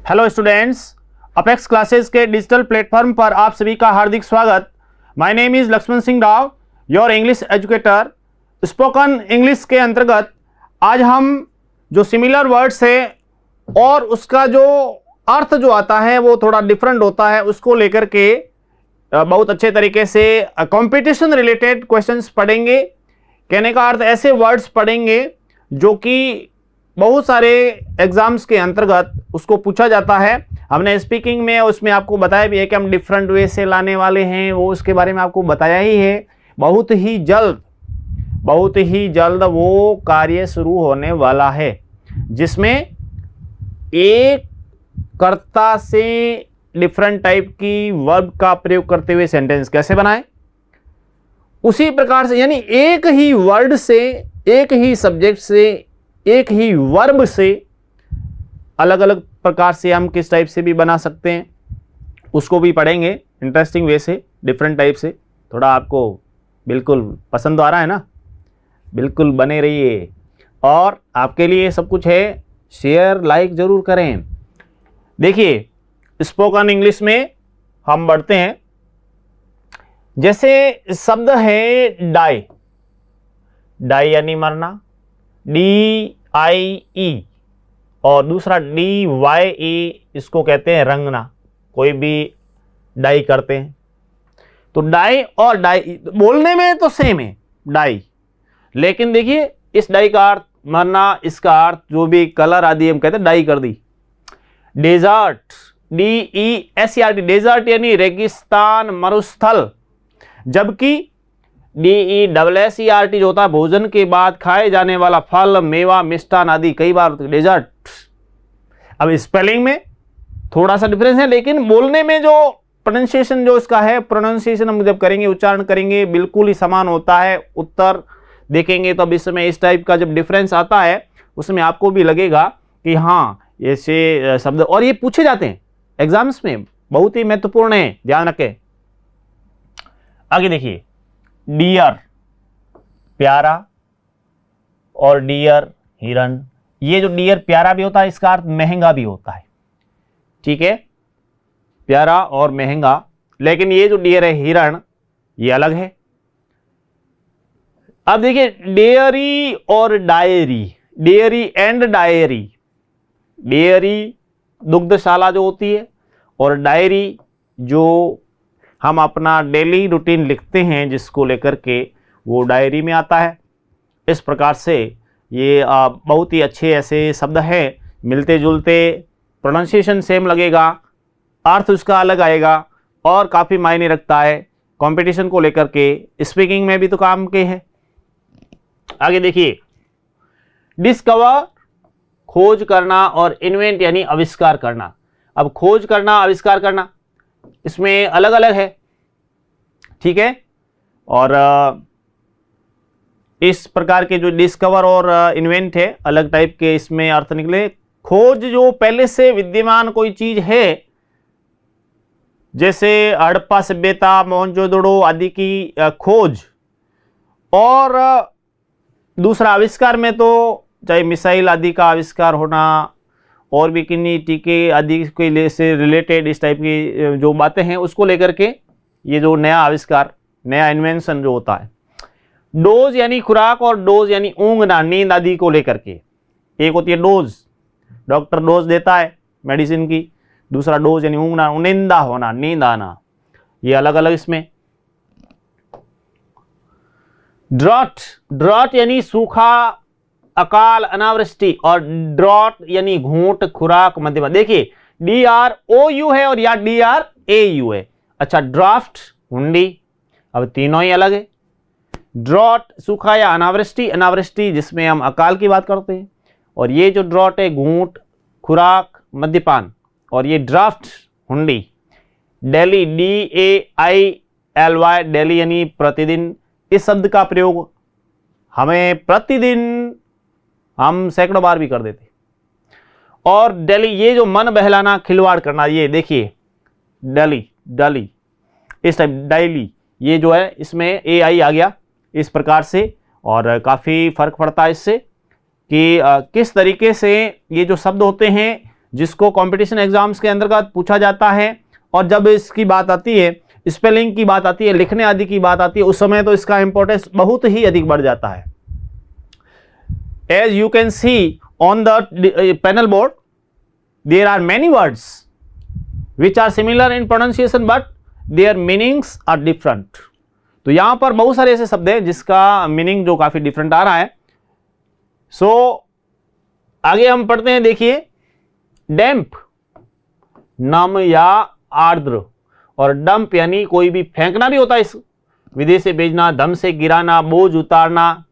Hello students, Apex Classes के digital platform पर आप सभी का हार्दिक स्वागत। My name is Lakshman Singh Rao, your English educator. Spoken English के अंतर्गत आज हम जो सिमिलर वर्ड्स है और उसका जो अर्थ जो आता है वो थोड़ा डिफरेंट होता है, उसको लेकर के बहुत अच्छे तरीके से कंपटीशन रिलेटेड क्वेश्चंस पढ़ेंगे। कहने का अर्थ ऐसे वर्ड्स पढ़ेंगे जो कि बहुत सारे एग्जाम्स के अंतर्गत उसको पूछा जाता है। हमने स्पीकिंग में उसमें आपको बताया भी है कि हम डिफरेंट वे से लाने वाले हैं, वो उसके बारे में आपको बताया ही है। बहुत ही जल्द वो कार्य शुरू होने वाला है जिसमें एक कर्ता से डिफरेंट टाइप की वर्ब का प्रयोग करते हुए सेंटेंस कैसे बनाएं, उसी प्रकार से यानी एक ही वर्ड से, एक ही सब्जेक्ट से, एक ही वर्ब से अलग अलग प्रकार से हम किस टाइप से भी बना सकते हैं, उसको भी पढ़ेंगे इंटरेस्टिंग वे से, डिफरेंट टाइप से। थोड़ा आपको बिल्कुल पसंद आ रहा है ना? बिल्कुल बने रहिए और आपके लिए सब कुछ है, शेयर लाइक जरूर करें। देखिए, स्पोकन इंग्लिश में हम बढ़ते हैं। जैसे शब्द है डाई, डाई यानी मरना, DIE, और दूसरा DYE, इसको कहते हैं रंगना। कोई भी डाई करते हैं तो डाई और डाई बोलने में तो सेम है डाई, लेकिन देखिए इस डाई का अर्थ मरना, इसका अर्थ जो भी कलर आदि हम कहते हैं डाई कर दी। डेजर्ट, DESERT, डेजर्ट यानी रेगिस्तान, मरुस्थल, जबकि DESSERT जो होता है भोजन के बाद खाए जाने वाला फल, मेवा, मिष्टान आदि कई बार डेजर्ट। अब स्पेलिंग में थोड़ा सा डिफरेंस है, लेकिन बोलने में जो प्रोनाउंसिएशन जो इसका है, प्रोनाउंसिएशन हम जब करेंगे, उच्चारण करेंगे, बिल्कुल ही समान होता है। उत्तर देखेंगे तो अब इसमें इस टाइप का जब डिफरेंस आता है उसमें आपको भी लगेगा कि हाँ ऐसे शब्द, और ये पूछे जाते हैं एग्जाम्स में, बहुत ही महत्वपूर्ण है, ध्यान रखें। आगे देखिए, डियर प्यारा और डियर हिरण। ये जो डियर प्यारा भी होता है, इसका अर्थ महंगा भी होता है, ठीक है, प्यारा और महंगा। लेकिन ये जो डियर है हिरण, ये अलग है। अब देखिए, डेयरी और diary, dairy and diary, dairy दुग्धशाला जो होती है, और डायरी जो हम अपना डेली रूटीन लिखते हैं जिसको लेकर के, वो डायरी में आता है। इस प्रकार से ये बहुत ही अच्छे ऐसे शब्द हैं, मिलते जुलते, प्रोनाउंसिएशन सेम लगेगा, अर्थ उसका अलग आएगा और काफ़ी मायने रखता है कंपटीशन को लेकर के। स्पीकिंग में भी तो काम के हैं। आगे देखिए, डिस्कवर खोज करना और इन्वेंट यानी आविष्कार करना। अब खोज करना, आविष्कार करना, इसमें अलग अलग है, ठीक है। और इस प्रकार के जो डिस्कवर और इन्वेंट है, अलग टाइप के इसमें अर्थ निकले। खोज जो पहले से विद्यमान कोई चीज है, जैसे हड़प्पा सभ्यता, मोहनजोदड़ो आदि की खोज। और दूसरा आविष्कार में तो चाहे मिसाइल आदि का आविष्कार होना, और भी किन्हीं टीके आदि के से रिलेटेड इस टाइप की जो बातें हैं, उसको लेकर के ये जो नया आविष्कार, नया इन्वेंशन जो होता है। डोज यानी खुराक और डोज यानी ऊँघना, नींद आदि को लेकर के। एक होती है डोज, डॉक्टर डोज देता है मेडिसिन की। दूसरा डोज यानी ऊँघना, निंदा होना, नींद आना, ये अलग अलग इसमें। ड्रॉट, ड्रॉट यानी सूखा, अकाल, अनावृष्टि, और ड्रॉट यानी घूंट, खुराक, मध्यमा। देखिए, DROU है और या DRAU है। अच्छा, ड्राफ्ट, हुंडी, अब तीनों ही अलग है। ड्रॉट सूखा या अनावृष्टि, अनावृष्टि जिसमें हम अकाल की बात करते हैं, और ये जो ड्रॉट है घूंट, खुराक, मद्यपान, और ये ड्राफ्ट, हुंडी। डेली, DAILY, डेली यानी प्रतिदिन। इस शब्द का प्रयोग हमें प्रतिदिन हम सैकड़ों बार भी कर देते। और डेली, ये जो मन बहलाना, खिलवाड़ करना, ये देखिए डेली, डली, इस टाइप डायली, ये जो है इसमें AI आ गया इस प्रकार से। और काफ़ी फर्क पड़ता है इससे कि किस तरीके से ये जो शब्द होते हैं जिसको कंपटीशन एग्जाम्स के अंतर्गत पूछा जाता है, और जब इसकी बात आती है, स्पेलिंग की बात आती है, लिखने आदि की बात आती है, उस समय तो इसका इंपॉर्टेंस बहुत ही अधिक बढ़ जाता है। As you can see on the panel board, there are many words which are similar in pronunciation but their meanings are different. तो यहां पर बहुत सारे ऐसे शब्द हैं जिसका मीनिंग जो काफी डिफरेंट आ रहा है। सो आगे हम पढ़ते हैं, देखिए डैम्प नम या आर्द्र, और डंप यानी कोई भी फेंकना भी होता है, इस विदेश से भेजना, दम से गिराना, बोझ उतारना,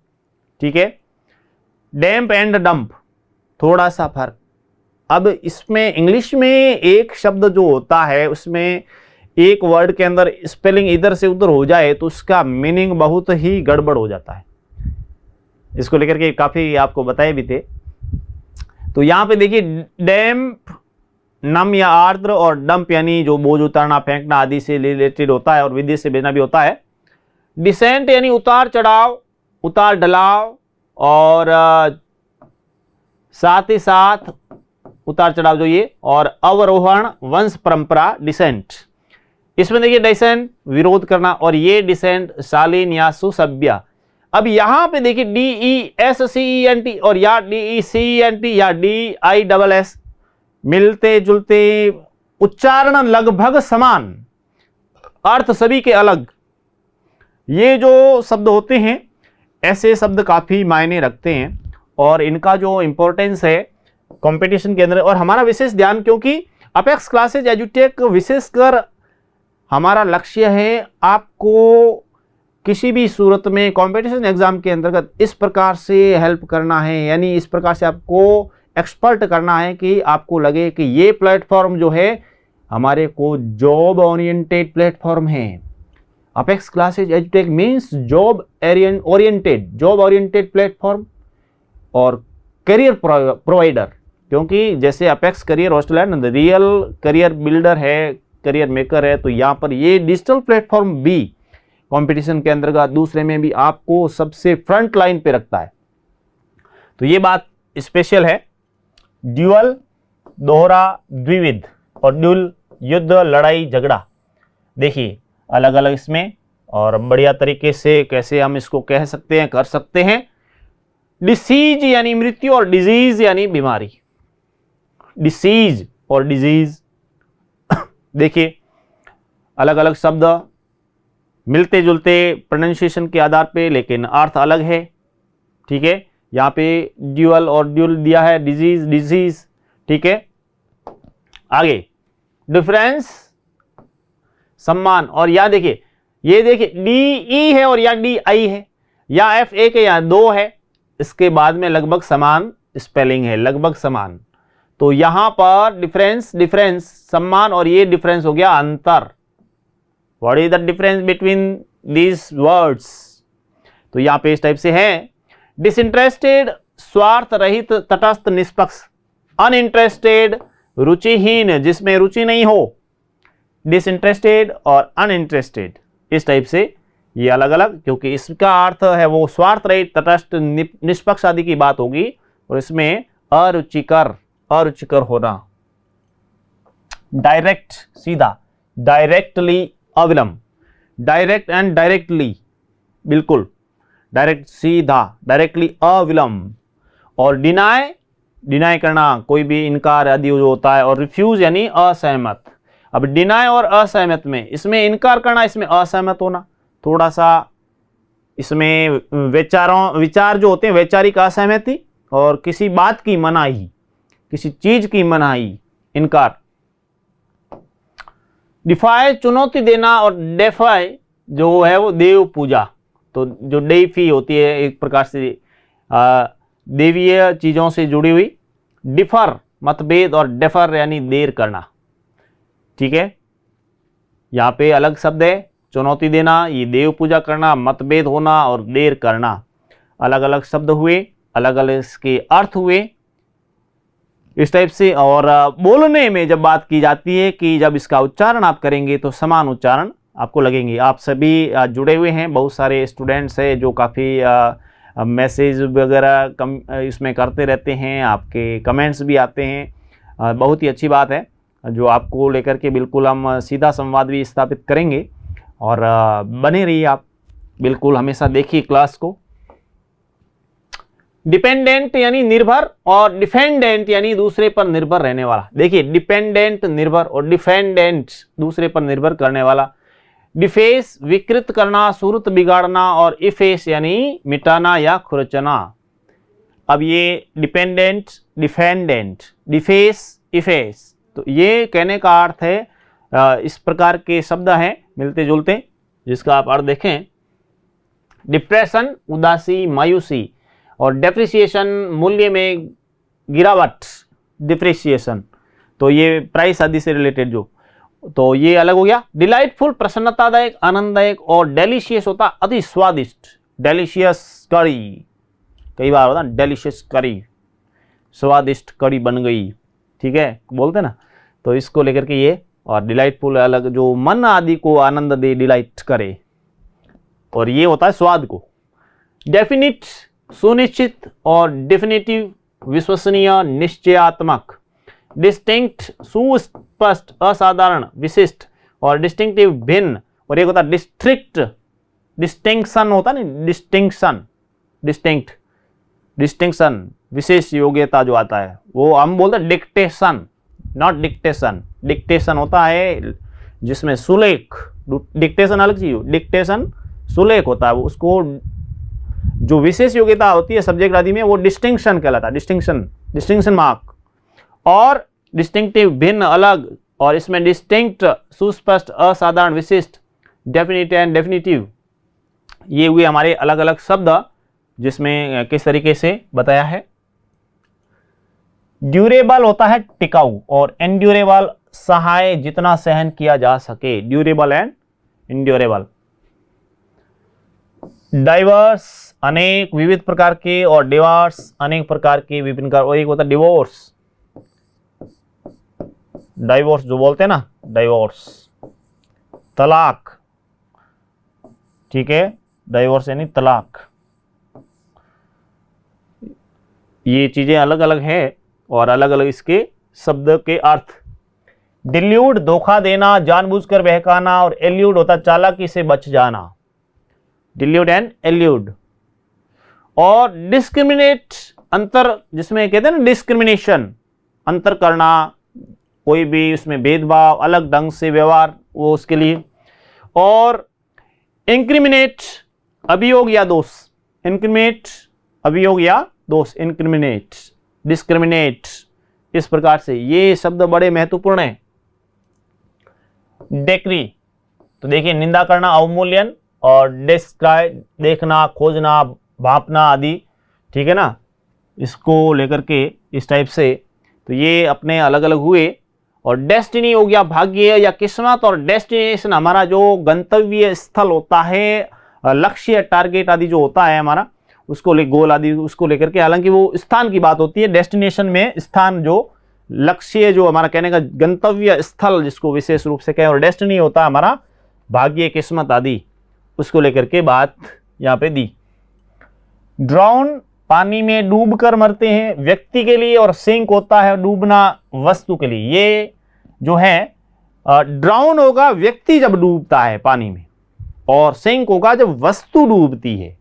ठीक है। डैम्प एंड डंप थोड़ा सा फर्क। अब इसमें इंग्लिश में एक शब्द जो होता है उसमें एक वर्ड के अंदर स्पेलिंग इधर से उधर हो जाए तो उसका मीनिंग बहुत ही गड़बड़ हो जाता है। इसको लेकर के काफी आपको बताए भी थे। तो यहां पे देखिए डैम्प नम या आर्द्र, और डंप यानी जो बोझ उतारना, फेंकना आदि से रिलेटेड होता है और विदेश से भेजना भी होता है। डिसेंट यानी उतार चढ़ाव, उतार ढलाव, और साथ ही साथ उतार चढ़ाव जो ये, और अवरोहण, वंश परंपरा, डिसेंट। इसमें देखिए डिसेंट विरोध करना, और ये डिसेंट शालीन या सुसभ्य। अब यहां पे देखिए DESCENT और या DECENT या DISS मिलते जुलते, उच्चारण लगभग समान, अर्थ सभी के अलग। ये जो शब्द होते हैं ऐसे शब्द काफी मायने रखते हैं और इनका जो इंपॉर्टेंस है कंपटीशन के अंदर, और हमारा विशेष ध्यान, क्योंकि अपेक्स क्लासेज एजुटेक विशेषकर हमारा लक्ष्य है आपको किसी भी सूरत में कंपटीशन एग्जाम के अंतर्गत इस प्रकार से हेल्प करना है, यानी इस प्रकार से आपको एक्सपर्ट करना है कि आपको लगे कि ये प्लेटफॉर्म जो है हमारे को जॉब ओरिएंटेड प्लेटफॉर्म है। अपेक्स क्लासेज एजुटेक मींस जॉब ओरिएंटेड प्लेटफॉर्म और करियर प्रोवाइडर, क्योंकि जैसे अपेक्स करियर हॉस्टल है ना, रियल करियर बिल्डर है, करियर मेकर है, तो यहाँ पर ये डिजिटल प्लेटफॉर्म भी कंपटीशन के अंतर्गत दूसरे में भी आपको सबसे फ्रंट लाइन पे रखता है। तो ये बात स्पेशल है। ड्यूअल दोहरा, द्विविध, और ड्यूल युद्ध, लड़ाई, झगड़ा। देखिए अलग अलग इसमें और बढ़िया तरीके से कैसे हम इसको कह सकते हैं, कर सकते हैं। डिसीज यानी मृत्यु, और डिजीज यानी बीमारी। डिसीज और डिजीज देखिए अलग अलग शब्द मिलते जुलते प्रोनाउंसिएशन के आधार पे, लेकिन अर्थ अलग है, ठीक है। यहाँ पे ड्यूअल और ड्यूल दिया है, डिजीज, ठीक है। आगे डिफरेंस, सम्मान, और यहाँ देखिए ये देखिए DE है और या DI है, या F एक है या दो है, इसके बाद में लगभग समान स्पेलिंग है, लगभग समान। तो यहां पर डिफरेंस सम्मान, और ये डिफरेंस हो गया अंतर। What is the difference between these words? तो यहां पे इस टाइप से है। डिसइंटरेस्टेड स्वार्थ रहित, तटस्थ, निष्पक्ष। अनइंटरेस्टेड रुचिहीन, जिसमें रुचि नहीं हो। डिसइंटरेस्टेड और अनइंटरेस्टेड, इस टाइप से ये अलग अलग, क्योंकि इसका अर्थ है वो स्वार्थ रहित, तटस्थ, निष्पक्ष आदि की बात होगी, और इसमें अरुचिकर होना। डायरेक्ट सीधा, डायरेक्टली अविलंब, डायरेक्ट एंड डायरेक्टली, बिल्कुल डायरेक्ट सीधा, डायरेक्टली अविलंब। और डिनाई करना, कोई भी इनकार आदि जो होता है, और रिफ्यूज यानी असहमत। अब डिनाई और असहमत में, इसमें इनकार करना, इसमें असहमत होना, थोड़ा सा इसमें विचार जो होते हैं वैचारिक असहमति, और किसी बात की मनाही, किसी चीज की मनाही, इनकार। डिफाई चुनौती देना, और डेफाई जो है वो देव पूजा। तो जो डेफी होती है एक प्रकार से देवीय चीजों से जुड़ी हुई। डिफर मतभेद, और डेफर यानी देर करना, ठीक है। यहाँ पे अलग शब्द है, चुनौती देना, ये देव पूजा करना, मतभेद होना और देर करना, अलग अलग शब्द हुए, अलग अलग इसके अर्थ हुए, इस टाइप से। और बोलने में जब बात की जाती है कि जब इसका उच्चारण आप करेंगे तो समान उच्चारण आपको लगेंगे। आप सभी जुड़े हुए हैं, बहुत सारे स्टूडेंट्स हैं जो काफ़ी मैसेज वगैरह इसमें करते रहते हैं, आपके कमेंट्स भी आते हैं। बहुत ही अच्छी बात है जो आपको लेकर के बिल्कुल हम सीधा संवाद भी स्थापित करेंगे। और बने रहिए आप, बिल्कुल हमेशा देखिए क्लास को। डिपेंडेंट यानी निर्भर और डिफेंडेंट यानी दूसरे पर निर्भर रहने वाला। देखिए डिपेंडेंट निर्भर और डिफेंडेंट दूसरे पर निर्भर करने वाला। डिफेस विकृत करना, सूरत बिगाड़ना, और इफेस यानी मिटाना या खुरचना। अब ये डिपेंडेंट, डिफेंडेंट, डिफेस, इफेस, तो ये कहने का अर्थ है इस प्रकार के शब्द हैं मिलते जुलते, जिसका आप अर्थ देखें। डिप्रेशन उदासी मायूसी, और डेप्रिसिएशन मूल्य में गिरावट, डिप्रिसिएशन, तो ये प्राइस आदि से रिलेटेड जो, तो ये अलग हो गया। डिलाइटफुल प्रसन्नतादायक, आनंददायक, और डेलिशियस होता अति स्वादिष्ट, डेलिशियस करी, कई बार होता डेलिशियस करी, स्वादिष्ट करी बन गई, ठीक है बोलते ना, तो इसको लेकर के ये। और डिलाइटफुल अलग, जो मन आदि को आनंद दे, डिलाइट करे, और ये होता है स्वाद को। डेफिनिट सुनिश्चित, और डेफिनेटिव विश्वसनीय, निश्चयात्मक। डिस्टिंक्ट सुस्पष्ट, असाधारण, विशिष्ट, और डिस्टिंक्टिव भिन्न, और एक होता है डिस्ट्रिक्ट, डिस्टिंक्शन होता है ना, डिस्टिंक्शन, डिस्टिंक्ट, डिस्टिंक्शन विशेष योग्यता जो आता है, वो हम बोलते हैं डिक्टेशन, नॉट डिक्टेशन। डिक्टेशन होता है जिसमें सुलेख, डिक्टेशन अलग चीज, डिक्टेशन सुलेख होता है, उसको जो विशेष योग्यता होती है सब्जेक्ट आदि में, वो डिस्टिंक्शन कहलाता है, डिस्टिंक्शन, डिस्टिंक्शन मार्क। और डिस्टिंक्टिव भिन्न, अलग, और इसमें डिस्टिंक्ट सुस्पष्ट, असाधारण, विशिष्ट, डेफिनिट एंड डेफिनिटिव, ये हुए हमारे अलग अलग शब्द, जिसमें किस तरीके से बताया है। ड्यूरेबल होता है टिकाऊ, और एंड्यूरेबल सहाय, जितना सहन किया जा सके, ड्यूरेबल एंड एंड्यूरेबल। डाइवर्स अनेक विविध प्रकार के, और डिवोर्स अनेक प्रकार के विभिन्न प्रकार, और एक होता है डिवोर्स, डाइवोर्स जो बोलते हैं ना, डाइवोर्स तलाक, ठीक है, डाइवोर्स यानी तलाक। ये चीजें अलग अलग है और अलग अलग इसके शब्द के अर्थ। डिल्यूड धोखा देना, जानबूझकर बहकाना, और एल्यूड होता चालाकी से बच जाना, डिल्यूड एंड एल्यूड। और डिस्क्रिमिनेट अंतर, जिसमें कहते हैं ना डिस्क्रिमिनेशन, अंतर करना, कोई भी उसमें भेदभाव, अलग ढंग से व्यवहार, वो उसके लिए। और इंक्रिमिनेट अभियोग या दोष, इंक्रिमिनेट अभियोग या दोष, इंक्रिमिनेट, डिस्क्रिमिनेट, इस प्रकार से ये शब्द बड़े महत्वपूर्ण हैं। डेक्री, तो देखिए निंदा करना, अवमूल्यन, और डिस्क्राइब देखना, खोजना, भांपना आदि, ठीक है ना, इसको लेकर के इस टाइप से, तो ये अपने अलग अलग हुए। और डेस्टिनी हो गया भाग्य या किस्मत, और डेस्टिनेशन हमारा जो गंतव्य स्थल होता है, लक्ष्य टारगेट आदि जो होता है हमारा, उसको ले गोल आदि उसको लेकर के, हालांकि वो स्थान की बात होती है, डेस्टिनेशन में स्थान, जो लक्ष्य जो हमारा कहने का गंतव्य स्थल जिसको विशेष रूप से कहें, और डेस्टिनी होता है हमारा भाग्य किस्मत आदि, उसको लेकर के बात यहाँ पे दी। ड्राउन पानी में डूबकर मरते हैं व्यक्ति के लिए, और सिंक होता है डूबना वस्तु के लिए। ये जो है ड्राउन होगा व्यक्ति जब डूबता है पानी में, और सिंक होगा जब वस्तु डूबती है,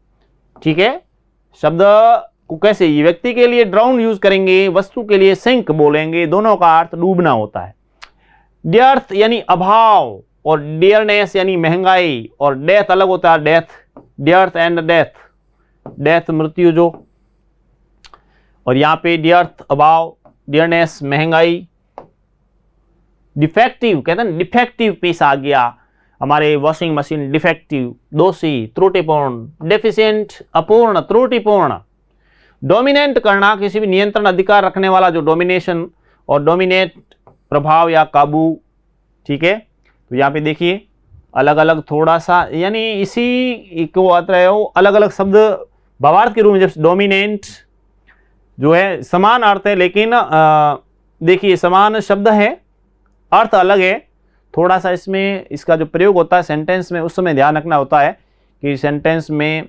ठीक है। शब्द को कैसे, ये व्यक्ति के लिए ड्राउन यूज करेंगे, वस्तु के लिए सिंक बोलेंगे, दोनों का अर्थ डूबना होता है। डेर्थ यानी अभाव, और डियरनेस यानी महंगाई, और डेथ अलग होता है, डेथ, डेर्थ एंड डेथ, डेथ मृत्यु जो, और यहाँ पे डियर्थ अभाव, डियरनेस महंगाई। डिफेक्टिव कहते हैं डिफेक्टिव पीस आ गया, हमारे वॉशिंग मशीन डिफेक्टिव, दोषी, त्रुटिपूर्ण, डेफिशिएंट अपूर्ण, त्रुटिपूर्ण। डोमिनेट करना, किसी भी नियंत्रण अधिकार रखने वाला, जो डोमिनेशन, और डोमिनेट प्रभाव या काबू, ठीक है। तो यहाँ पे देखिए अलग अलग थोड़ा सा, यानी इसी को आता है, अलग अलग शब्द भावार्थ के रूप में, जब डोमिनेंट जो है समान अर्थ है, लेकिन देखिए समान शब्द है, अर्थ अलग है थोड़ा सा। इसमें इसका जो प्रयोग होता है सेंटेंस में, उस समय ध्यान रखना होता है कि सेंटेंस में,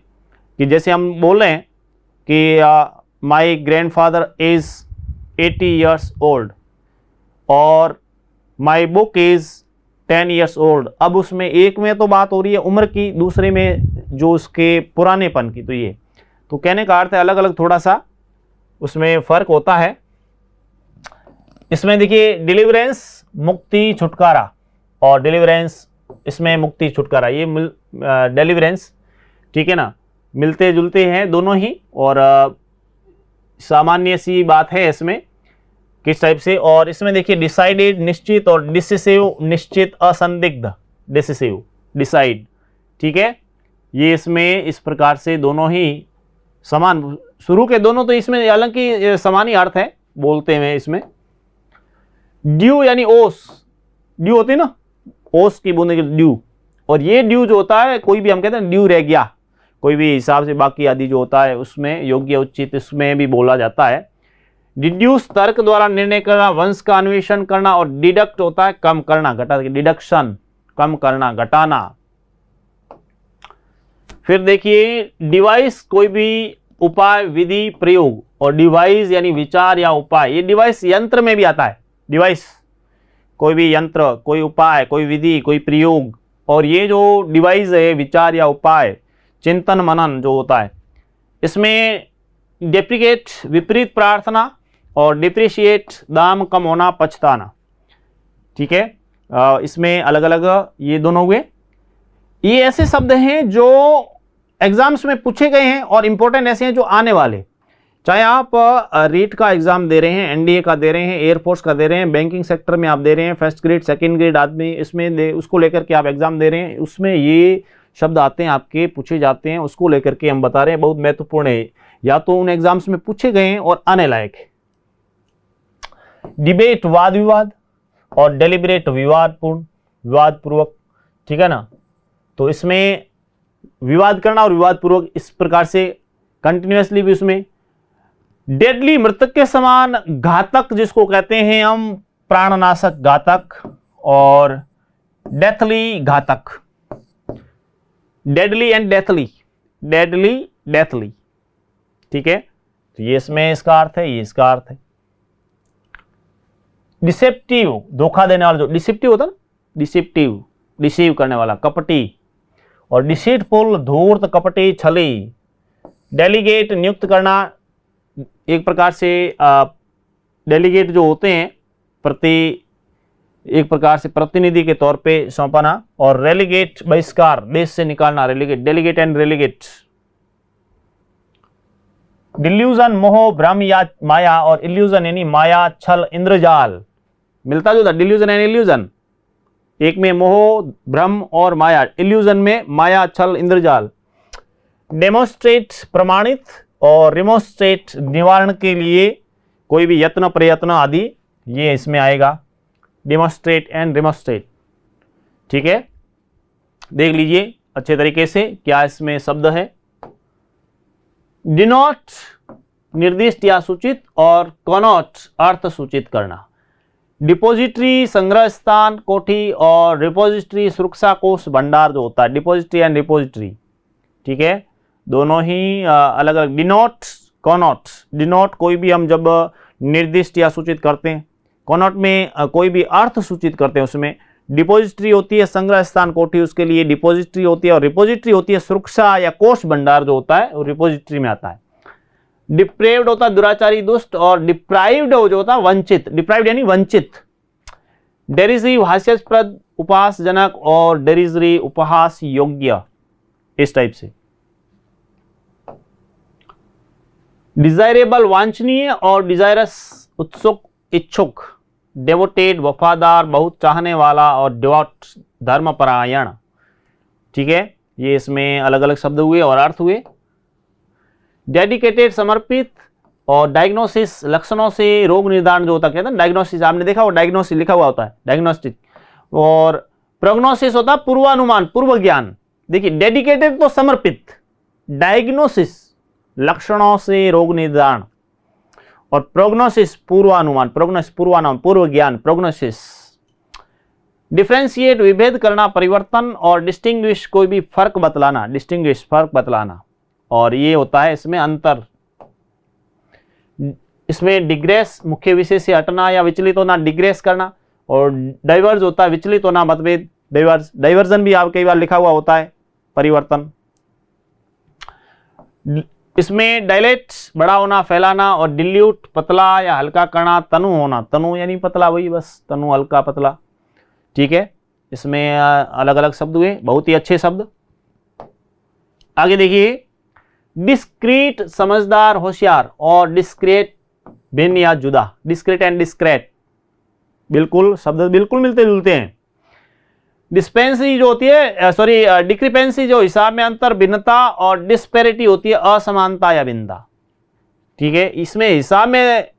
कि जैसे हम बोल रहे हैं कि माई ग्रैंडफादर इज 80 years old, और my book is 10 years old। अब उसमें एक में तो बात हो रही है उम्र की, दूसरे में जो उसके पुरानेपन की। तो ये तो कहने का अर्थ है अलग अलग थोड़ा सा उसमें फर्क होता है। इसमें देखिए डिलीवरेंस मुक्ति छुटकारा, और डिलीवरेंस इसमें मुक्ति छुटकारा, ये डिलीवरेंस, ठीक है ना, मिलते जुलते हैं दोनों ही, और सामान्य सी बात है इसमें किस टाइप से। और इसमें देखिए डिसाइडेड निश्चित, और डिसिसिव निश्चित असंदिग्ध, डिसिसिव डिसाइड, ठीक है। ये इसमें इस प्रकार से दोनों ही समान, शुरू के दोनों तो इसमें हालांकि समान ही अर्थ है बोलते हैं इसमें। ड्यू यानी ओस, ड्यू होती है ना, ओस की बूंदे ड्यू, और ये ड्यू जो होता है कोई भी हम कहते हैं ड्यू रह गया, कोई भी हिसाब से बाकी आदि जो होता है उसमें योग्य उचित इसमें भी बोला जाता है। डिड्यूस तर्क द्वारा निर्णय करना, वंश का अन्वेषण करना, और डिडक्ट होता है कम करना, घटा, डिडक्शन कम करना, घटाना। फिर देखिए डिवाइस कोई भी उपाय विधि प्रयोग, और डिवाइस यानी विचार या उपाय, ये डिवाइस यंत्र में भी आता है। डिवाइस कोई भी यंत्र, कोई उपाय, कोई विधि, कोई प्रयोग, और ये जो डिवाइस है विचार या उपाय, चिंतन मनन जो होता है, इसमें डेप्रिकेट विपरीत प्रार्थना, और डिप्रिशिएट दाम कम होना, पछताना, ठीक है। इसमें अलग अलग ये दोनों हुए। ये ऐसे शब्द हैं जो एग्जाम्स में पूछे गए हैं और इंपॉर्टेंट ऐसे हैं जो आने वाले, चाहे आप रीट का एग्जाम दे रहे हैं, एनडीए का दे रहे हैं, एयरफोर्स का दे रहे हैं, बैंकिंग सेक्टर में आप दे रहे हैं, फर्स्ट ग्रेड सेकंड ग्रेड आदमी इसमें उसको लेकर के आप एग्जाम दे रहे हैं, उसमें ये शब्द आते हैं आपके, पूछे जाते हैं, उसको लेकर के हम बता रहे हैं, बहुत महत्वपूर्ण है, या तो उन एग्जाम्स में पूछे गए हैं और आने लायक है। डिबेट वाद विवाद, और डेलिब्रेट विवादपूर्ण, विवाद पूर्वक, ठीक है ना। तो इसमें विवाद करना और विवाद पूर्वक इस प्रकार से कंटिन्यूअसली भी उसमें। डेडली मृतक के समान, घातक जिसको कहते हैं हम प्राणनाशक घातक, और डेथली घातक, deadly and deathly, deadly deathly, ठीक है। तो ये इसमें इसका अर्थ है, ये इसका अर्थ है। डिसेप्टिव धोखा देने वाला, जो डिसेप्टिव होता है ना, डिसेप्टिव डिसीव करने वाला, कपटी, और डिसीटफुल धूर्त, कपटी, छली। डेलीगेट नियुक्त करना, एक प्रकार से डेलीगेट जो होते हैं एक प्रकार से प्रतिनिधि के तौर पे सौंपना, और रेलीगेट बहिष्कार, देश से निकालना, relegate, delegate and relegate. Delusion मोह भ्रम या माया, और इल्यूजन यानी माया छल इंद्रजाल, मिलता जुलता, डिल्यूजन एंड इल्यूजन, एक में मोह भ्रम और माया, इल्यूजन में माया छल इंद्रजाल। डेमोस्ट्रेट प्रमाणित, और रिमोस्ट्रेट निवारण के लिए कोई भी यत्न प्रयत्न आदि, ये इसमें आएगा, डेमोस्ट्रेट एंड रिमोस्ट्रेट, ठीक है। देख लीजिए अच्छे तरीके से क्या इसमें शब्द है। डिनोट निर्दिष्ट या सूचित, और कॉनोट अर्थ सूचित करना। डिपोजिटरी संग्रह स्थान कोठी, और रिपोजिटरी सुरक्षा कोष भंडार जो होता है, डिपोजिटरी एंड रिपोजिटरी, ठीक है, दोनों ही अलग अलग। डिनोट कॉनोट, डिनोट कोई भी हम जब निर्दिष्ट या सूचित करते हैं, कॉनोट में कोई भी अर्थ सूचित करते हैं, उसमें डिपोजिटरी होती है संग्रह स्थान कोठी, उसके लिए डिपोजिटरी होती है, और रिपोजिटरी होती है सुरक्षा या कोष भंडार जो होता है वो रिपोजिटरी में आता है। डिप्रेव्ड होता है दुराचारी दुष्ट, और डिप्राइव्ड जो होता है वंचित, डिप्राइव्ड यानी वंचित। डेरिसिव हास्यास्पद उपहासजनक, और डेरिजरी उपहास योग्य, इस टाइप से। डिजायरेबल वांछनीय, और डिजायरस उत्सुक इच्छुक। डेवोटेड वफादार बहुत चाहने वाला, और डिवोट धर्मपरायण, ठीक है। ये इसमें अलग अलग शब्द हुए और अर्थ हुए। डेडिकेटेड समर्पित, और डायग्नोसिस लक्षणों से रोग निर्धारण जो होता है, कहते हैं डायग्नोसिस, आपने देखा वो डायग्नोसिस लिखा हुआ होता है, डायग्नोस्टिक। और प्रोग्नोसिस होता है पूर्वानुमान, पूर्व ज्ञान। देखिए डेडिकेटेड तो समर्पित, डायग्नोसिस लक्षणों से रोग निर्धारण, और प्रोग्नोसिस पूर्वानुमान, प्रोग्नोसिस पूर्वानुमान, पूर्व ज्ञान, प्रोग्नोसिस। डिफरेंशिएट विभेद करना, परिवर्तन, और डिस्टिंग्विश कोई भी फर्क बतलाना, डिस्टिंग्विश फर्क बतलाना, और ये होता है इसमें अंतर। इसमें डिग्रेस मुख्य विषय से हटना या विचलित होना, डिग्रेस करना, और डाइवर्ज होता है विचलित होना, मतभेद, डाइवर्जन भी आप कई बार लिखा हुआ होता है, परिवर्तन। इसमें डायलेट बड़ा होना, फैलाना, और डिल्यूट पतला या हल्का करना, तनु होना, तनु यानी पतला, वही बस, तनु हल्का पतला, ठीक है। इसमें अलग अलग शब्द हुए, बहुत ही अच्छे शब्द। आगे देखिए, डिस्क्रीट समझदार होशियार, और डिस्क्रेट भिन्न या जुदा, डिस्क्रेट एंड डिस्क्रेट बिल्कुल शब्द बिल्कुल मिलते जुलते हैं। डिस्पेंसी जो होती है, सॉरी डिक्रिपेंसी जो हिसाब में अंतर भिन्नता, और डिस्पेरिटी होती है असमानता या भिन्नता, ठीक है। इसमें हिसाब में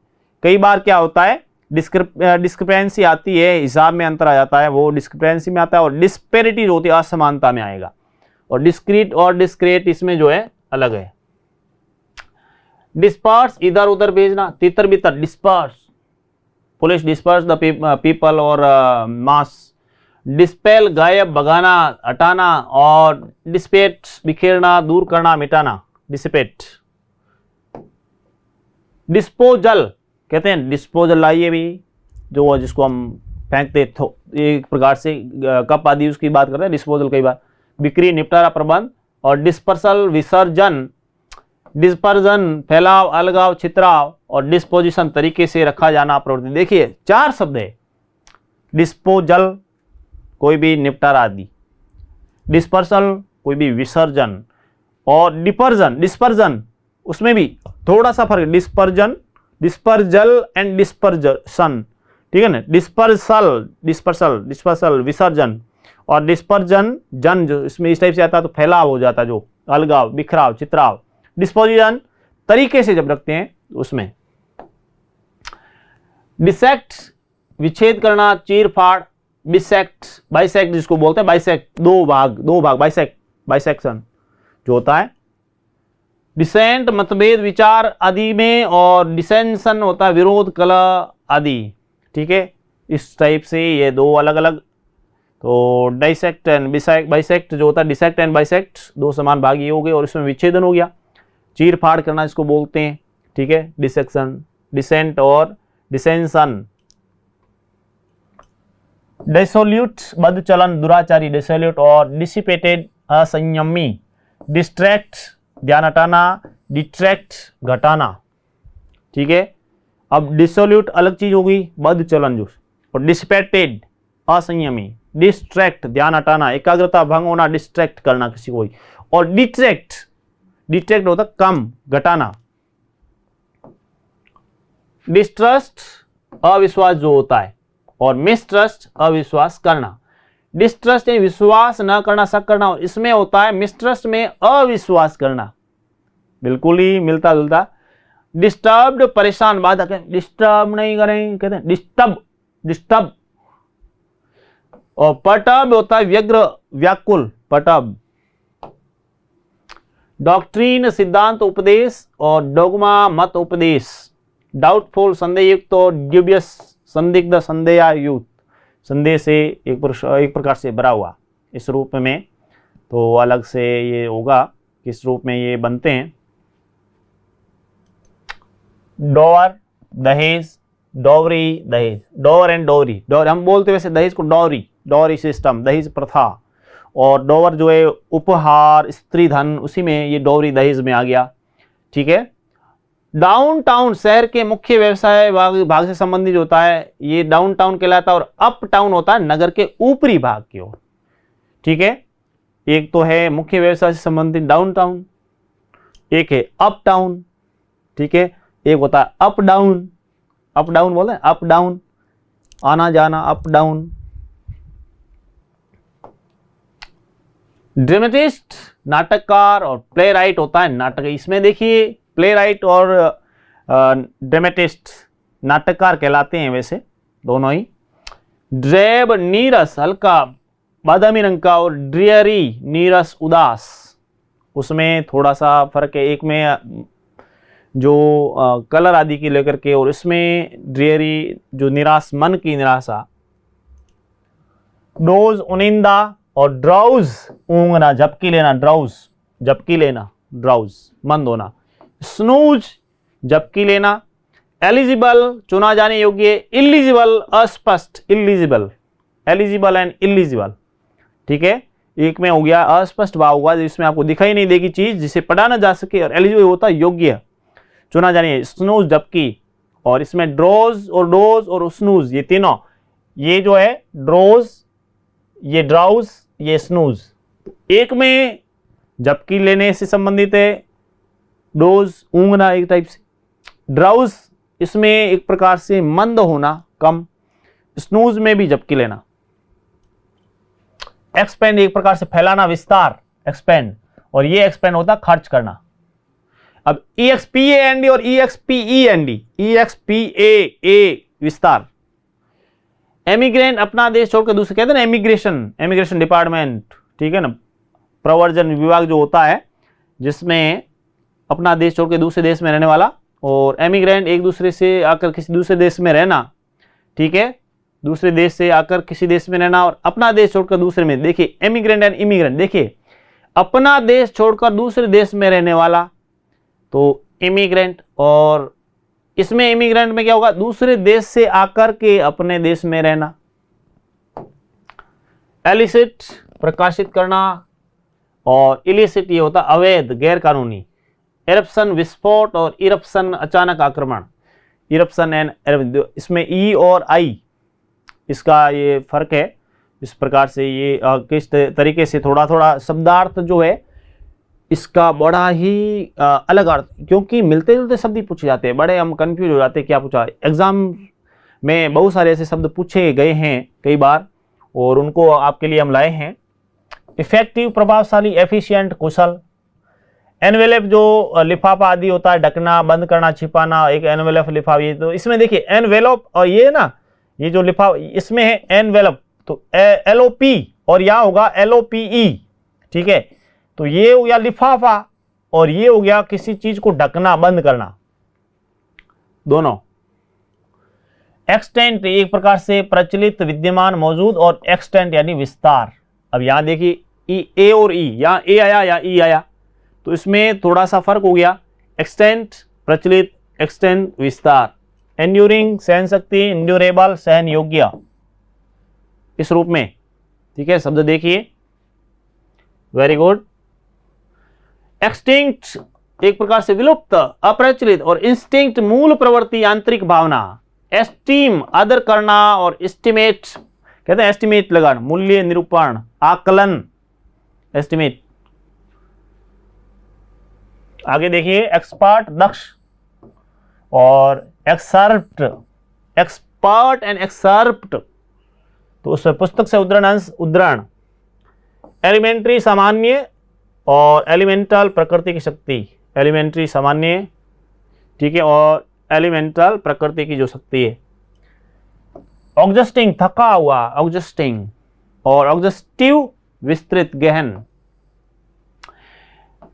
कई बार क्या होता है, डिस्क्रिपेंसी आती है, हिसाब में अंतर आ जाता है, वो डिस्क्रिपेंसी में आता है, और डिस्पेरिटी जो होती है असमानता में आएगा, और डिस्क्रीट और डिस्क्रेट इसमें जो है अलग है। डिस्पर्स इधर उधर भेजना, तितर बितर, disperse, police disperse the people और मास। डिस्पेल गायब, भगाना, हटाना, और डिस्पेट बिखेरना, दूर करना, मिटाना, डिसिपेट। डिस्पोजल कहते हैं, डिस्पोजल लाइए भी, जो जिसको हम फेंकते एक प्रकार से कप आदि, उसकी बात करते हैं, डिस्पोजल कई बार। बिक्री, निपटारा, प्रबंध, और डिस्पर्सल विसर्जन, डिस्पर्जन फैलाव, अलगाव, छितराव, और डिस्पोजिशन तरीके से रखा जाना, प्रवृत्ति। देखिए 4 शब्द है, डिस्पोजल कोई भी निपटारा आदि, डिस्पर्सल कोई भी विसर्जन, और डिस्पर्जन उसमें भी थोड़ा सा फर्क, डिस्पर्जल एंड डिस्पर्जन, ठीक है ना। डिस्पर्सल विसर्जन, और डिस्पर्जन जन जो इसमें इस टाइप से आता है तो फैलाव हो जाता है, जो अलगाव, बिखराव, चित्राव। डिस्पोजिशन तरीके से जब रखते हैं उसमें। डिसेक्ट विच्छेद करना, चीर फाड़, बिसेक्ट, बाइसेक्ट जिसको बोलते हैं, बाइसेक्ट दो भाग, बाइसेक्शन जो होता है। डिसेंट मतभेद, विचार आदि में, और डिसेंशन होता है विरोध, कलह आदि, ठीक है। इस टाइप से ये 2 अलग अलग। तो डाइसेक्ट एंड बाइसेक्ट जो होता है, डिसेक्ट एंड बाइसेक्ट 2 समान भाग ये हो गए, और इसमें विच्छेदन हो गया। चीर फाड़ करना इसको बोलते हैं, ठीक है, डिसेक्शन, डिसेंट और डिसेंशन। डिसोल्यूट बद्ध चलन, दुराचारी, डिसोल्यूट, और डिसिपेटेड असंयमी। डिस्ट्रैक्ट ध्यान हटाना, डिट्रैक्ट घटाना, ठीक है। अब डिसोल्यूट अलग चीज होगी, बद्ध चलन जो, और डिसिपेटेड असंयमी, डिस्ट्रैक्ट ध्यान हटाना, एकाग्रता भंग होना, डिस्ट्रैक्ट करना किसी को, और डिट्रैक्ट होता कम, घटाना। डिस्ट्रस्ट अविश्वास जो होता है, और मिसट्रस्ट अविश्वास करना। डिस्ट्रस्ट यानी विश्वास न करना, शक करना, और इसमें होता है मिसट्रस्ट में अविश्वास करना, बिल्कुल ही मिलता जुलता। डिस्टर्ब्ड परेशान, बाधा, डिस्टर्ब नहीं करें, कहते हैं डिस्टर्ब। और पर्टर्ब होता है व्यग्र, व्याकुल, पर्टर्ब। डॉक्ट्रीन सिद्धांत उपदेश, और डोगमा मत उपदेश। डाउटफुल संदेहयुक्त, और ड्यूबियस संदिग्ध, संदेहयुक्त, संदेह से एक प्रकार से भरा हुआ, इस रूप में। तो अलग से ये होगा किस रूप में ये बनते हैं। डॉवर, दहेज, डॉवरी, दहेज, डॉवर एंड डॉवरी, हम बोलते वैसे दहेज को डॉवरी सिस्टम, दहेज प्रथा, और डॉवर जो है उपहार, स्त्री धन, उसी में ये डॉवरी दहेज में आ गया, ठीक है। डाउनटाउन शहर के मुख्य व्यवसाय भाग से संबंधित होता है, ये डाउनटाउन कहलाता है, और अप टाउन होता है नगर के ऊपरी भाग की ओर, ठीक है। एक तो है मुख्य व्यवसाय से संबंधित डाउनटाउन, एक है अप टाउन, ठीक है। एक होता है अप डाउन बोलते हैं, अप डाउन, आना जाना, अप डाउन। ड्रामेटिस्ट नाटककार, और प्ले राइट होता है नाटक। इसमें देखिए प्ले राइट और ड्रामेटिस्ट नाटककार कहलाते हैं वैसे दोनों ही। ड्रेब नीरस हल्का बादामी रंग का, और ड्रियरी नीरस उदास, उसमें थोड़ा सा फर्क है, एक में जो कलर आदि की लेकर के, और इसमें ड्रियरी जो निराश, मन की निराशा। डोज उनिंदा, और ड्राउज ऊँघना, झपकी लेना, झपकी लेना, ड्राउज मंद होना। स्नूज झपकी लेना, एलिजिबल चुना जाने योग्य, इलिजिबल अस्पष्ट, इलिजिबल, एलिजिबल एंड इलिजिबल, ठीक है। एक में हो गया अस्पष्ट भाव होगा जिसमें आपको दिखाई नहीं देगी चीज जिसे पढ़ा ना जा सके, और एलिजिबल होता है योग्य चुना जाने, स्नूज जबकि, और इसमें ड्रोज और डोज और स्नूज ये तीनों, ये जो है ड्रोज, ये ड्राउज, ये स्नूज, एक में जबकि लेने से संबंधित है, डोज ऊंघना एक टाइप से, ड्राउज इसमें एक प्रकार से मंद होना, कम, स्नूज में भी जबकि लेना, एक्सपेंड एक प्रकार से फैलाना, विस्तार, एक्सपेंड, और ये एक्सपेंड होता है खर्च करना। अब EXPAND और EXPEND, EXPA विस्तार, एमिग्रेंट अपना देश छोड़कर दूसरे, कहते हैं ना एमिग्रेशन, एमिग्रेशन डिपार्टमेंट, ठीक है ना, प्रवर्जन विभाग जो होता है जिसमें अपना देश छोड़कर दूसरे देश में रहने वाला, और एमिग्रेंट एक दूसरे से आकर किसी दूसरे देश में रहना, ठीक है, दूसरे देश से आकर किसी देश में रहना और अपना देश छोड़कर दूसरे में। देखिए एमिग्रेंट एंड इमिग्रेंट, देखिए अपना देश छोड़कर दूसरे देश में रहने वाला तो इमिग्रेंट, और इसमें इमिग्रेंट में क्या होगा, दूसरे देश से आकर के अपने देश में रहना। एलिसिट प्रकाशित करना, और इलिसिट ये होता अवैध, गैर कानूनी। इरप्शन विस्फोट, और इरप्शन अचानक आक्रमण, इरप्शन एंड, इसमें ई और आई इसका ये फर्क है। इस प्रकार से ये किस तरीके से थोड़ा थोड़ा शब्दार्थ जो है इसका बड़ा ही अलग अर्थ, क्योंकि मिलते जुलते शब्द ही पूछे जाते हैं, बड़े हम कंफ्यूज हो जाते हैं क्या पूछा। एग्जाम में बहुत सारे ऐसे शब्द पूछे गए हैं कई बार, और उनको आपके लिए हम लाए हैं। इफेक्टिव प्रभावशाली, एफिशिएंट कुशल। एनवेलप जो लिफाफा आदि होता है, ढकना, बंद करना, छिपाना, एक एनवेलप लिफाफा, ये तो इसमें देखिए एनवेलप, और ये ना ये जो लिफाफा इसमें है एनवेलप, तो LOP, और यहाँ होगा LOPE, ठीक है। तो ये हो गया लिफाफा, और ये हो गया किसी चीज को ढकना, बंद करना, दोनों। एक्सटेंट एक प्रकार से प्रचलित, विद्यमान, मौजूद, और एक्सटेंट यानी विस्तार। अब यहां देखिए ए और ई, यहां ए आया या ई आया, तो इसमें थोड़ा सा फर्क हो गया। एक्सटेंट प्रचलित, एक्सटेंट विस्तार। एंड्यूरिंग सहन शक्ति, इंड्यूरेबल सहन योग्य, इस रूप में, ठीक है। शब्द देखिए, वेरी गुड। एक्सटिंक्ट एक प्रकार से विलुप्त, अप्रचलित, और इंस्टिंक्ट मूल प्रवृत्ति, आंतरिक भावना। एस्टीम आदर करना, और एस्टिमेट कहते हैं एस्टिमेट लगाना, मूल्य निरूपण, आकलन, एस्टिमेट। आगे देखिए एक्सपर्ट दक्ष, और एक्सर्प्ट, एक्सपर्ट एंड एक्सर्प्ट, तो उस पुस्तक से उद्धरण अंश, उद्धरण। एलिमेंट्री सामान्य, और एलिमेंटल प्रकृति की शक्ति, एलिमेंट्री सामान्य, ठीक है, और एलिमेंटल प्रकृति की जो शक्ति है। ऑग्जस्टिंग थका हुआ, ऑग्जस्टिंग, और ऑग्जस्टिव विस्तृत, गहन।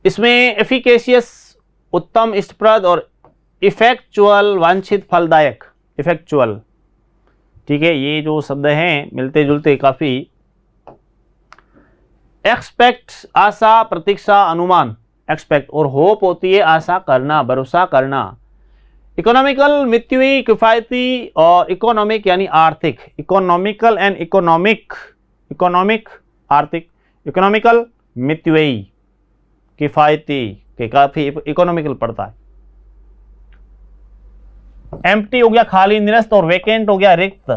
इसमें एफिकेशियस उत्तम, इष्टप्रद, और इफेक्चुअल वांछित, फलदायक, इफेक्चुअल, ठीक है। ये जो शब्द हैं मिलते जुलते काफी। एक्सपेक्ट आशा, प्रतीक्षा, अनुमान, एक्सपेक्ट, और होप होती है आशा करना, भरोसा करना। इकोनॉमिकल मितव्ययी, किफायती, और इकोनॉमिक यानी आर्थिक, इकोनॉमिकल एंड इकोनॉमिक, इकोनॉमिक आर्थिक, इकोनॉमिकल मितव्ययी, किफायती के काफी इकोनॉमिकल पड़ता है। एम्प्टी हो गया खाली, निरस्त, और वैकेंट हो गया रिक्त।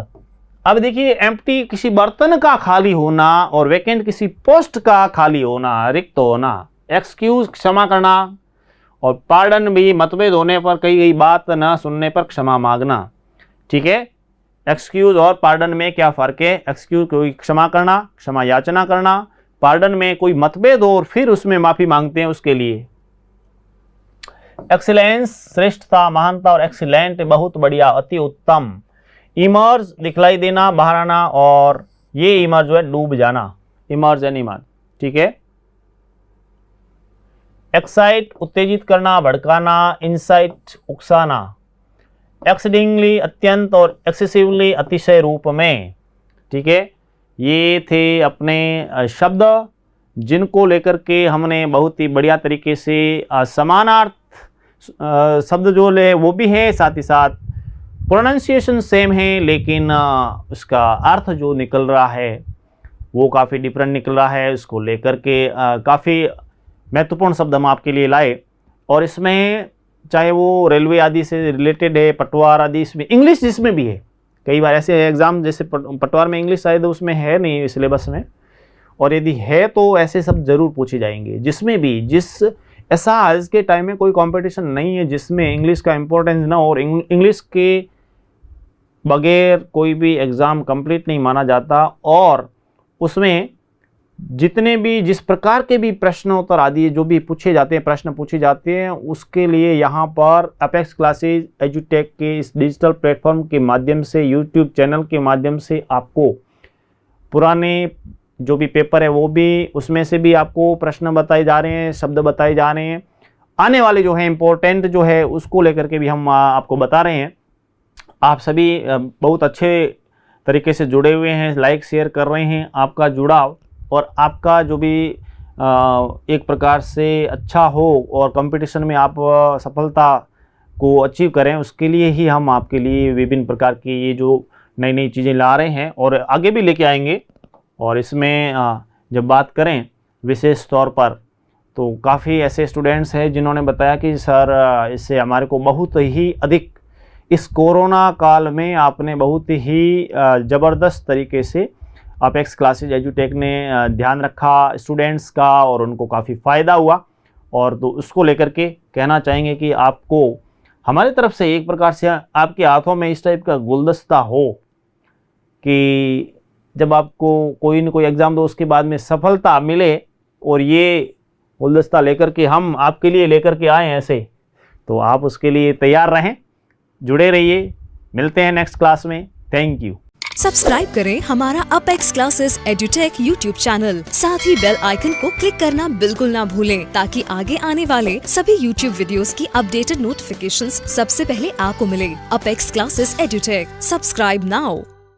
अब देखिए एम्प्टी किसी बर्तन का खाली होना, और वैकेंट किसी पोस्ट का खाली होना, रिक्त होना। एक्सक्यूज क्षमा करना, और पार्डन भी मतभेद होने पर, कही गई बात न सुनने पर क्षमा मांगना, ठीक है। एक्सक्यूज और पार्डन में क्या फर्क है? एक्सक्यूज कोई क्षमा करना, क्षमा याचना करना, पार्डन में कोई मतभेद हो और फिर उसमें माफी मांगते हैं उसके लिए। एक्सीलेंस श्रेष्ठता, महानता, और एक्सीलेंट बहुत बढ़िया, अति उत्तम। इमर्ज दिखलाई देना, बाहर आना, और ये इमर्ज जो है डूब जाना, इमर्ज एंड इमर्ज, ठीक है। एक्साइट उत्तेजित करना, भड़काना, इंसाइट उकसाना। एक्सीडिंगली अत्यंत, और एक्सेसिवली अतिशय रूप में, ठीक है। ये थे अपने शब्द जिनको लेकर के हमने बहुत ही बढ़िया तरीके से समानार्थ शब्द जो ले वो भी है, साथ ही साथ प्रोनाउंसिएशन सेम है, लेकिन उसका अर्थ जो निकल रहा है वो काफ़ी डिफरेंट निकल रहा है। उसको लेकर के काफ़ी महत्वपूर्ण शब्द हम आपके लिए लाए, और इसमें चाहे वो रेलवे आदि से रिलेटेड है, पटवार आदि, इसमें इंग्लिश जिसमें भी है। कई बार ऐसे एग्ज़ाम जैसे पटवार में इंग्लिश शायद उसमें है नहीं सिलेबस में, और यदि है तो ऐसे सब जरूर पूछे जाएंगे। जिसमें भी ऐसा आज के टाइम में कोई कंपटीशन नहीं है जिसमें इंग्लिश का इम्पोर्टेंस ना हो, और इंग्लिश के बगैर कोई भी एग्ज़ाम कंप्लीट नहीं माना जाता। और उसमें जितने भी जिस प्रकार के भी प्रश्नोत्तर आदि जो भी पूछे जाते हैं, प्रश्न पूछे जाते हैं, उसके लिए यहाँ पर अपेक्स क्लासेज एजुटेक के इस डिजिटल प्लेटफॉर्म के माध्यम से, यूट्यूब चैनल के माध्यम से आपको पुराने जो भी पेपर है वो भी, उसमें से भी आपको प्रश्न बताए जा रहे हैं, शब्द बताए जा रहे हैं। आने वाले जो है इम्पोर्टेंट जो है उसको लेकर के भी हम आपको बता रहे हैं। आप सभी बहुत अच्छे तरीके से जुड़े हुए हैं, लाइक शेयर कर रहे हैं। आपका जुड़ाव और आपका जो भी एक प्रकार से अच्छा हो और कंपटीशन में आप सफलता को अचीव करें, उसके लिए ही हम आपके लिए विभिन्न प्रकार की ये जो नई नई चीज़ें ला रहे हैं और आगे भी लेके आएंगे। और इसमें जब बात करें विशेष तौर पर, तो काफ़ी ऐसे स्टूडेंट्स हैं जिन्होंने बताया कि सर इससे हमारे को बहुत ही अधिक, इस कोरोना काल में आपने बहुत ही ज़बरदस्त तरीके से अपेक्स क्लासेज एजुटेक ने ध्यान रखा स्टूडेंट्स का, और उनको काफ़ी फ़ायदा हुआ। और तो उसको लेकर के कहना चाहेंगे कि आपको हमारी तरफ से एक प्रकार से आपके हाथों में इस टाइप का गुलदस्ता हो कि जब आपको कोई न कोई एग्ज़ाम दो उसके बाद में सफलता मिले, और ये गुलदस्ता लेकर के हम आपके लिए लेकर के आए ऐसे, तो आप उसके लिए तैयार रहें, जुड़े रहिए। मिलते हैं नेक्स्ट क्लास में। Thank you. सब्सक्राइब करें हमारा apex classes edutech YouTube channel, साथ ही बेल आइकन को क्लिक करना बिल्कुल ना भूलें, ताकि आगे आने वाले सभी यूट्यूब वीडियोस की अपडेटेड नोटिफिकेशंस सबसे पहले आपको मिले। Apex classes edutech, subscribe now.